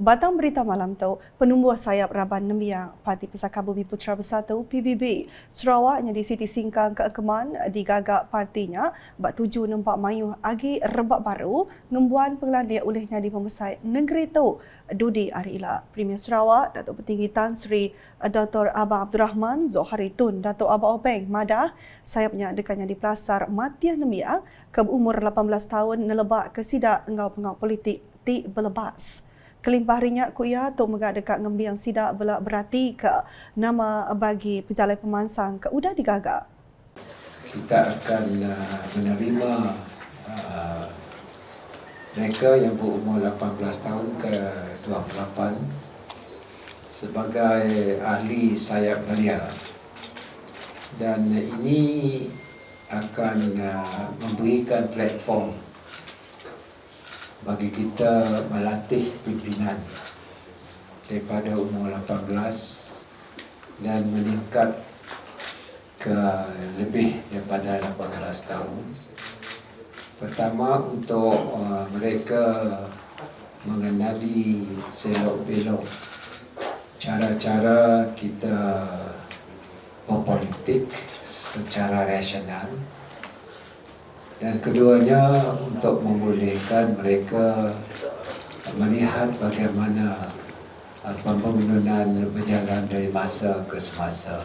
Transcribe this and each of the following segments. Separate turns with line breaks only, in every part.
Batang berita malam tu, penumbuh sayap Raban Nembiang Parti Pesaka Bumi Putra Bersatu PBB Sarawak yang di Siti Singkang keagamaan digagak partinya bak tuju nampak mayuh agi rebak baru ngembuan penglandia olehnya di pembesar negeri tu Dudi Arila. Premier Sarawak Datuk Petinggi Tan Sri Dr. Abang Abdul Rahman Zohari Tun Datuk Abang Obeng Madah sayapnya dekatnya di Pelasar Matiah Nembiang ke umur 18 tahun nelebak ke sidak engau pengau politik ti belebas. Kelimpah rinyak kuya tok megak dekat ngembiang sidak belak berarti ke nama bagi pejalan pemansang ke udah digagak.
Kita akan menerima mereka yang berumur 18 tahun ke 28 sebagai ahli sayap belia, dan ini akan memberikan platform bagi kita melatih pimpinan daripada umur 18 dan meningkat ke lebih daripada 18 tahun. Pertama, untuk mereka mengenali selok-belok cara-cara kita berpolitik secara rasional. Dan keduanya untuk membolehkan mereka melihat bagaimana pembangunan berjalan dari masa ke semasa.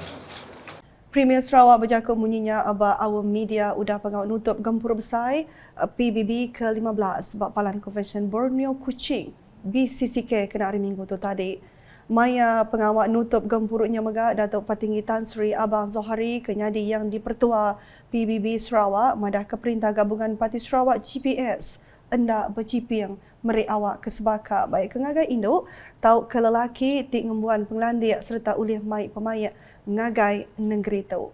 Premier Sarawak berjakut munyinya aba awam media udah pengau nutup gempur besar PBB ke-15 sebab Palan Convention Borneo Kuching BCCK kena hari Minggu tu tadi. Maya pengawal nutup gempurnya megak Datuk Petinggi Tan Sri Abang Zohari kenyadi yang dipertua PBB Sarawak madah ke Perintah Gabungan Parti Sarawak GPS hendak berciping meri awak ke sebaka baik kengagai induk tau ke lelaki ti ngembuan penglandik serta ulih mai pemayat ngagai negeri tu.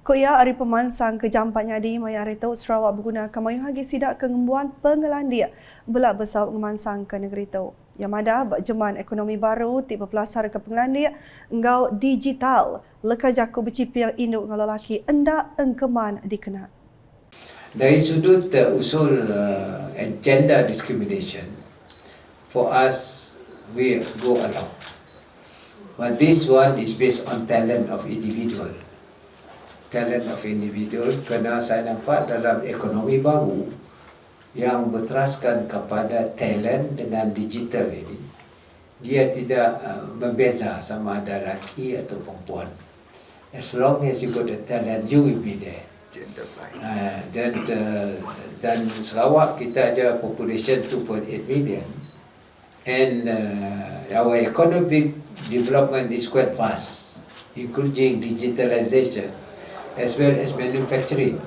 Koya hari pemansang ke jampaknya di Maya hari tu Sarawak berguna kemayuh hagi sidak ke ngembuan penglandik belak besar ngemansang ke negeri tu. Yang madah bak jeman ekonomi baru ti berpelasar ke penglandik engau digital leka jaku bercipir induk ngau lelaki endak engkeman dikenal.
Dari sudut usul gender discrimination, for us we go along. But this one is based on talent of individual. Talent of individual kerana saya nampak dalam ekonomi baru yang berteraskan kepada talent dengan digital ini, dia tidak membeza sama ada lelaki atau perempuan. As long as you got the talent, you will be there. Dan Sarawak kita ada population 2.8 million, and our economic development is quite vast, including digitalization as well as manufacturing.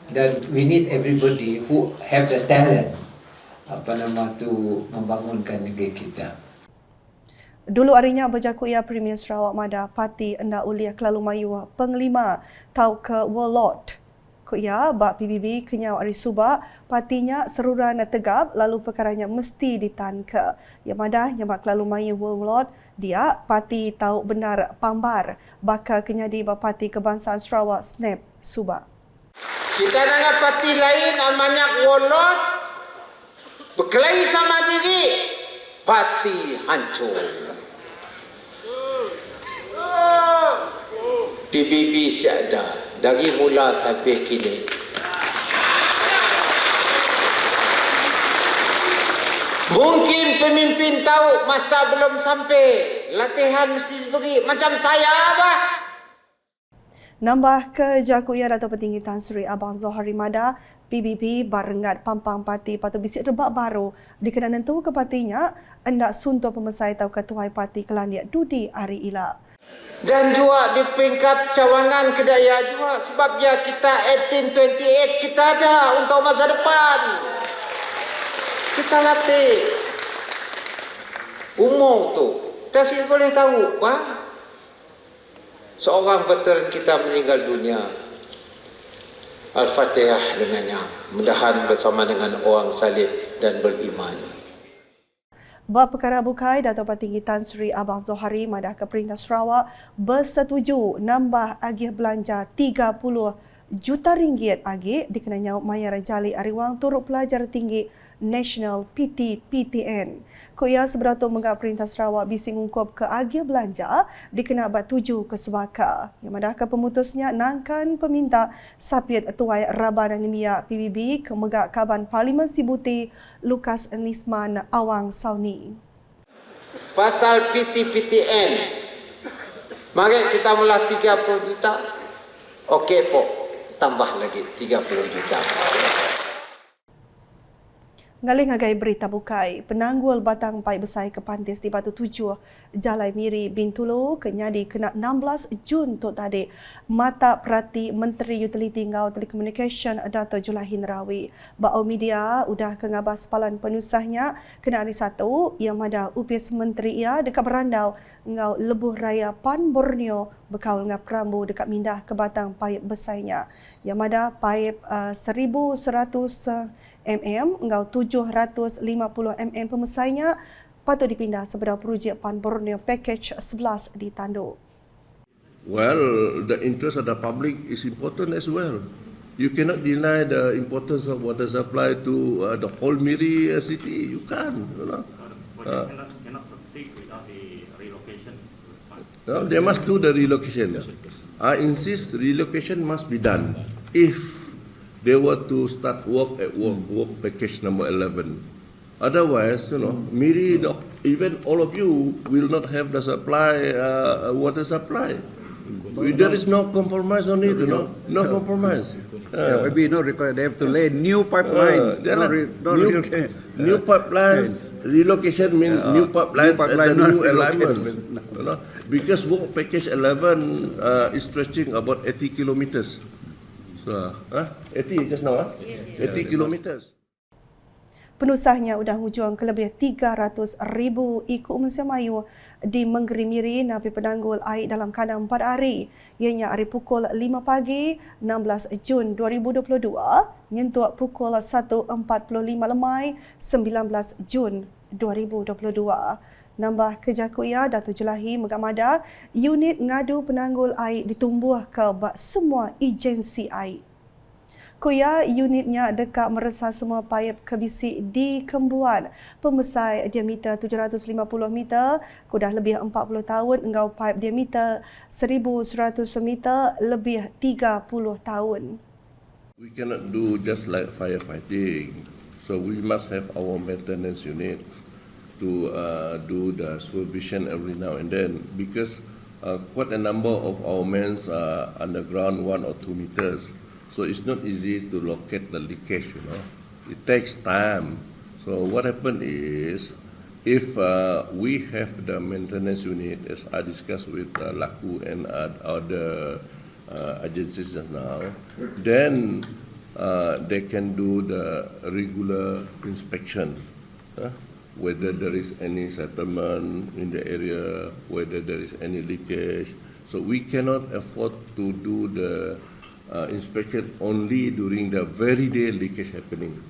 Dan we need everybody who have the talent membangunkan negeri kita.
Dulu harinya berjakut ia Premier Sarawak Madah Parti Endak Uliah Kelalu Mayu Penglima tau ke Warlord. Kuya bak PBB kenyau hari Subak partinya seruran tegap lalu perkaranya mesti ditan ke. Yang Madah nyamak Kelalu Mayu Warlord dia parti tau benar pambar bakal kenyadi bak Parti Kebangsaan Sarawak SNAP Subak.
Kita dengan parti lain amanyak Warlord berkelahi sama diri, parti hancur. PBB siada dari mula sampai kini. Mungkin pemimpin tahu masa belum sampai, latihan mesti diberi macam saya bah.
Nambah ke Jakuya Datuk Petinggi Tan Sri Abang Zohari Madah, PBB barengat pampang parti patut bisik rebak baru dikenakan tentu ke partinya hendak suntuk pemesai atau ketua parti Kelandiak Dudi Arila.
Dan juga di peringkat cawangan kedaya juga sebabnya kita 1828 kita ada untuk masa depan. Kita latih umur tu. Kita sih boleh tahu, Pak. Seorang veteran kita meninggal dunia. Al-Fatihah dengannya. Mudahan bersama dengan orang salib dan beriman.
Bab perkara bukai, Datuk Petinggi Tan Sri Abang Zohari Madah ke Perintah Sarawak bersetuju nambah agih belanja 30 juta ringgit agih dikenanya Maya Rajali Ariwang turut pelajar tinggi Nasional PT-PTN. Koya seberatus menggap Perintah Sarawak bising ungkop ke agia belanja dikena bat 7 ke Sebaka. Yang madahkan pemutusnya nangkan peminta sapit tuai Raban Anemia PBB ke megak Kaban Parlimen Sibuti Lukas Nisman Awang Sauni.
Pasal PT-PTN. Mari kita mula 30 juta. Okey po, tambah lagi 30 juta.
Ngalih ngagai berita bukai, penanggul batang pai besai ke Pantis di Batu Tujuh, Jalai Miri Bintulu kenyadi kena 16 Jun tok tadi. Mata Perhati Menteri Utiliti Ngau Telekomunikasi Dato' Julahin Rawi. Bau media udah kengabas palan penusahnya kena hari satu yang ada upis menteri ia dekat berandau ngau lebuh raya Pan Borneo berkaul ngap rambu dekat mindah ke batang paip besainya. Yang ada paip 1100 mm engau 750 mm pemesainya patut dipindah sebelah projek Pan Borneo Package 11 di Tanduk.
Well, the interest of the public is important as well. You cannot deny the importance of water supply to the whole Miri city. You can't, you know.
But they cannot proceed without the relocation.
No, they must do the relocation. I insist relocation must be done. If they were to start work at work package number 11. Otherwise, you know, Miri, even all of you will not have the supply, water supply. There is no compromise on it, you know, no compromise.
Maybe not required. They have to lay new pipeline.
New pipelines, relocation means new pipelines and the new alignments. You know, because work package 11 is stretching about 80 kilometers. So, 80 just now, 80 kilometers.
Penusahnya udah hujung ke lebih 300,000 ikut Malaysia Melayu di Menggeri Miri napi penanggul air dalam kandang 4 hari. Ianya hari pukul 5 pagi 16 Jun 2022 nyentuh pukul 1.45 lemai 19 Jun 2022. Nambah kejakuya Dato' Julahi Megamada, unit ngadu penanggul air ditumbuh ke semua agensi air. Kuya unitnya dekat meresah semua paip kebisik di Kembuan. Pemesai diameter 750 meter, kudah lebih 40 tahun, engkau paip diameter 1100 meter, lebih 30 tahun.
We cannot do just like firefighting, so we must have our maintenance unit to do the supervision every now and then, because quite a number of our men are underground 1 or 2 meters, so it's not easy to locate the leakage, you know. It takes time. So what happened is, if we have the maintenance unit, as I discussed with Laku and other agencies just now, then they can do the regular inspection. Whether there is any settlement in the area, whether there is any leakage. So we cannot afford to do the inspection only during the very day leakage happening.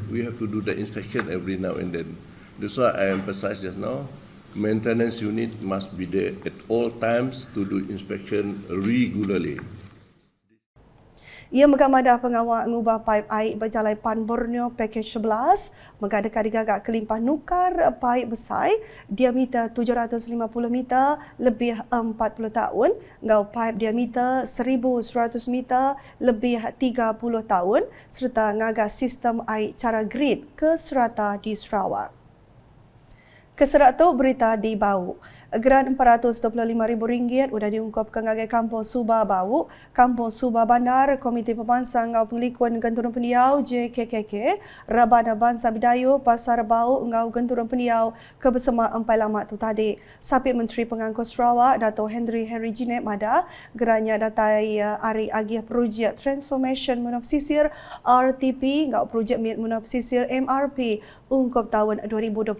We have to do the inspection every now and then. That's why I emphasized just now, maintenance unit must be there at all times to do inspection regularly.
Ia megamadah pengawal ngubah paip air berjalai Pan Borneo Package 11, megadekah digagak kelimpah nukar paip besar, diameter 750 meter, lebih 40 tahun, ngau paip diameter 1100 meter, lebih 30 tahun, serta ngagak sistem air cara grid ke serata di Sarawak. Keserak tu berita di Bau. Geran RM425,000 sudah diungkap ke ngagai Kampung Subah Bau, Kampung Subah Bandar, Komite Pemansang Ngau Penglikuan Genturun Pendiau JKKK, Rabana Bangsa Bidayu, Pasar Bau Ngau Genturun Pendiau ke bersama empai lama tu tadi. Sapit Menteri Pengangkut Sarawak, Dato' Henry Jinet Mada, gerannya datai Ari Agih Projek Transformation Munaf Sisir RTP, Ngau Projek Munaf Sisir MRP, ungkap tahun 2022.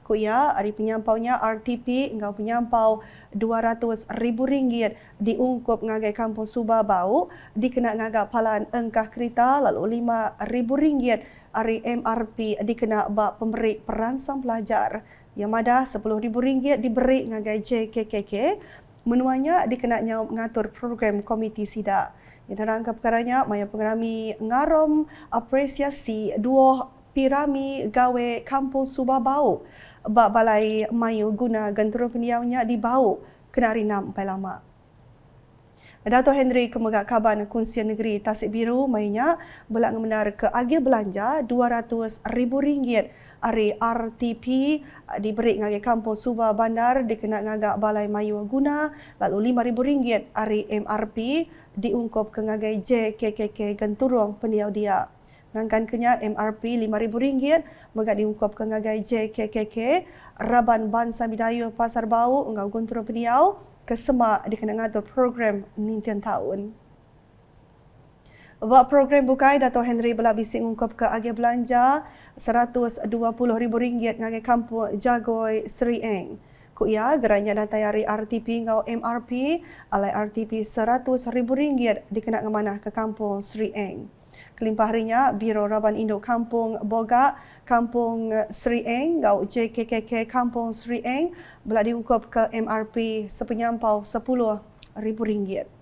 Kuya, hari penyampaunya RTP engkau penyampau RM200,000 diungkup ngagai Kampung Subah Bau, dikena ngagak palan engkah kereta, lalu RM5,000 hari MRP dikena bak pemberi peransang pelajar. Yang ada RM10,000 diberi ngagai JKKK, menuanya dikena nyau mengatur program komiti sidak. Yang dalam perkaranya, maya pengerami ngarom apresiasi dua pirami gawe kampung Subah bau. Bak balai mayu guna gentura peniaunya di bau kena rinam pai lama. Dato' Henry Kemegak Kaban Kunsian Negeri Tasik Biru mainnya belak ngemenar ke agil belanja RM200,000 hari RTP diberi ngagak kampung Subah Bandar dikena ngagak Balai Mayu Guna, lalu RM5,000 hari MRP diungkop ke ngagai JKKK Genturong Peniau dia. Nangkan kenya MRP RM5,000 megak diungkop ke ngagai JKKK Raban Ban Samidayu Pasar Bau ngau Genturong Peniau ke Semak dikena ngatur program nintian tahun. Buat program bukai, Dato' Henry belah bising ungkap ke agih belanja RM120,000 ngagai kampung Jagoi Seri Eng. Ku ia geranya datayari RTP ngau MRP alai RTP RM100,000 dikena ngemanah ke kampung Seri Eng. Kelimpah harinya, Biro Raban Induk Kampung Bogak, Kampung Seri Eng, ngau JKKK Kampung Seri Eng belah diungkap ke MRP sepenyampau RM10,000.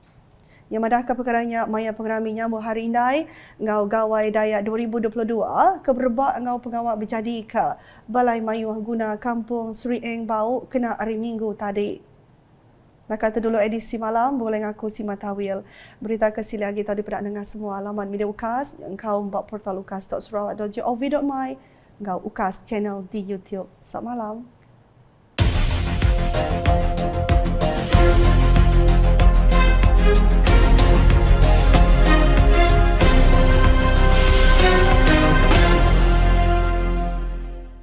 Yang madah ke perkaranya maya pengerami nyambut hari indai ngau gawai Dayak 2022 ke berbak ngau pengawal berjadi ke Balai Mayu Guna Kampung Seri Eng Bau kena hari Minggu tadi. Nak kata dulu edisi malam boleh ngaku si Matawil. Berita kesili lagi tadi pada dengar semua laman media UKAS engkau mbak portal ukas.sarawak.gov.my ngau UKAS channel di YouTube. Selamat malam.